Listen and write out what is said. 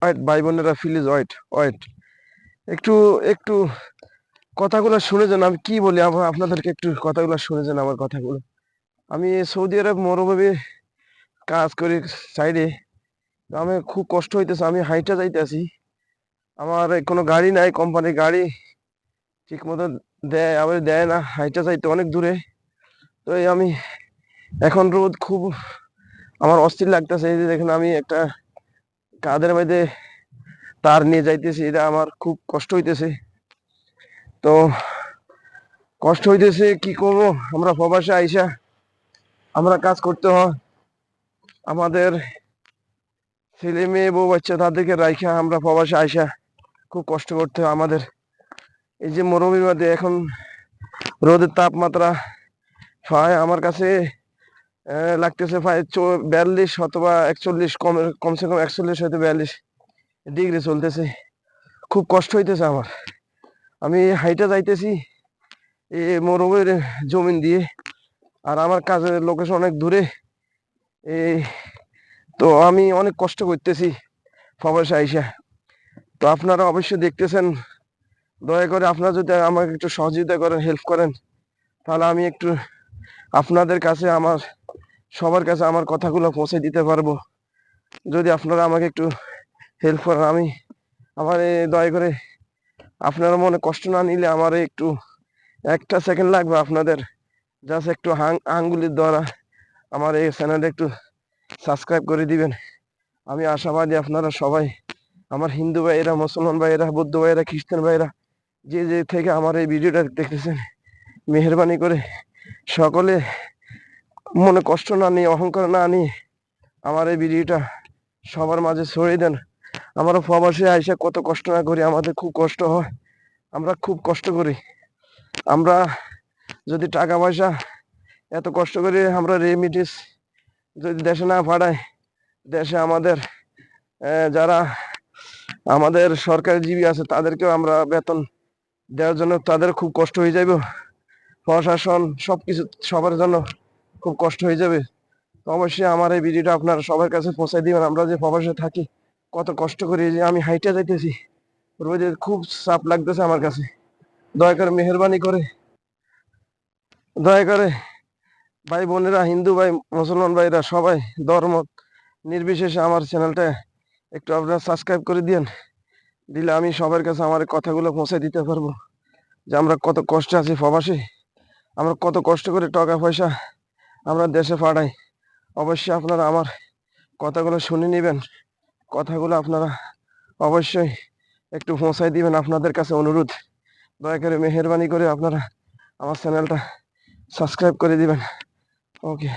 Wait ভাই বোনেরা, please wait wait, একটু একটু কথাগুলো শুনে যান। আমি কি বলি আপনাদেরকে, একটু কথাগুলো শুনে যান আমার কথাগুলো। আমি সৌদি আরব মরুভূমি কাজ করি সাইডে। আমি খুব কষ্ট হইতেছে, আমি হাইটা যাইতেছি। আমার কোনো গাড়ি নাই, কোম্পানির গাড়ি ঠিক মতো দেয় আবার দেয় না, হাইটা যাইতে অনেক দূরে। তো এই আমি এখন রোদ খুব আমার অস্থির লাগতেছে। এই যে দেখুন, আমি একটা কাঁধের মধ্যে তার নিয়ে যাইতেছি, এটা আমার খুব কষ্ট হইতেছে। তো কষ্ট হইতেছে, কি করব, আমরা প্রবাসে আইসা আমরা কাজ করতে হয়। আমাদের ছেলে মেয়ে বউ বাচ্চা তাদেরকে রাইখা আমরা প্রবাসে আইসা খুব কষ্ট করতে হয় আমাদের। এই যে মরুভূমির মধ্যে এখন রোদের তাপমাত্রা প্রায় আমার কাছে লাগতেছে প্রায় 42 অথবা 41, কমসে কম 41 হয়তো 42 ডিগ্রি চলতেছে। খুব কষ্ট হইতেছে আমার। আমি হাইটা যাইতেছি এই মরুভূমির জমিন দিয়ে, আর আমার কাজের লোকেশন অনেক দূরে। এই তো আমি অনেক কষ্ট করতেছি প্রবাসে আইসা। তো আপনারা অবশ্যই দেখতেছেন, দয়া করে আপনারা যদি আমাকে একটু সহযোগিতা করেন, হেল্প করেন, তাহলে আমি একটু আপনাদের কাছে, আমার সবার কাছে আমার কথাগুলো পৌঁছে দিতে পারবো। যদি আপনারা আমাকে একটু হেল্প করেন, আমি আমার দয়া করে আপনারা মনে কষ্ট না নিলে আমার একটু একটা সেকেন্ড লাগবে আপনাদের, জাস্ট একটু আঙ্গুলির দ্বারা আমার এই চ্যানেলটা একটু সাবস্ক্রাইব করে দিবেন। আমি আশাবাদী আপনারা সবাই, আমার হিন্দু ভাইয়েরা, মুসলমান ভাইয়েরা, বৌদ্ধ ভাইয়েরা, খ্রিস্টান ভাইয়েরা, যে যে থেকে আমার এই ভিডিওটা দেখতেছেন, মেহরবানি করে সকলে মনে কষ্ট না নিয়ে, অহংকার না নিয়ে আমার এই ভিডিওটা সবার মাঝে ছড়িয়ে দেন। আমরা প্রবাসে আইসা কত কষ্ট না করি, আমাদের খুব কষ্ট হয়, আমরা খুব কষ্ট করি। আমরা যদি টাকা পয়সা এত কষ্ট করে আমরা রেমিডিস যদি দেশে না পাঠাই, দেশে আমাদের যারা আমাদের সরকারি জীবী আছে তাদেরকেও আমরা বেতন দেওয়ার জন্য তাদের খুব কষ্ট হয়ে যাবে, প্রশাসন সবকিছু সবার জন্য খুব কষ্ট হয়ে যাবে। তো অবশ্যই আমার এই ভিডিওটা আপনারা সবার কাছে পৌঁছায় দিবেন। আমরা যে প্রবাসে থাকি কত কষ্ট করি, যে আমি হাইটা যাইতেছি, রোদে খুব চাপ লাগতেছে আমার কাছে। দয়া করে মেহরবানি করে, দয়া করে ভাই বোনেরা, হিন্দু ভাই, মুসলমান ভাইরা, সবাই ধর্ম নির্বিশেষে আমার চ্যানেলটা একটু আপনারা সাবস্ক্রাইব করে দিন। দিলে আমি সবার কাছে আমার কথাগুলো পৌঁছে দিতে পারবো, যে আমরা কত কষ্টে আছি প্রবাসে, আমরা কত কষ্ট করে টাকা পয়সা আমরা দেশে পাঠাই। অবশ্যই আপনারা আমার কথাগুলো শুনে নেবেন, কথাগুলো আপনারা অবশ্যই একটু পৌঁছাই দিবেন। আপনাদের কাছে অনুরোধ, দয়া করে মেহরবানি করে আপনারা আমার চ্যানেলটা সাবস্ক্রাইব করে দিবেন। ওকে।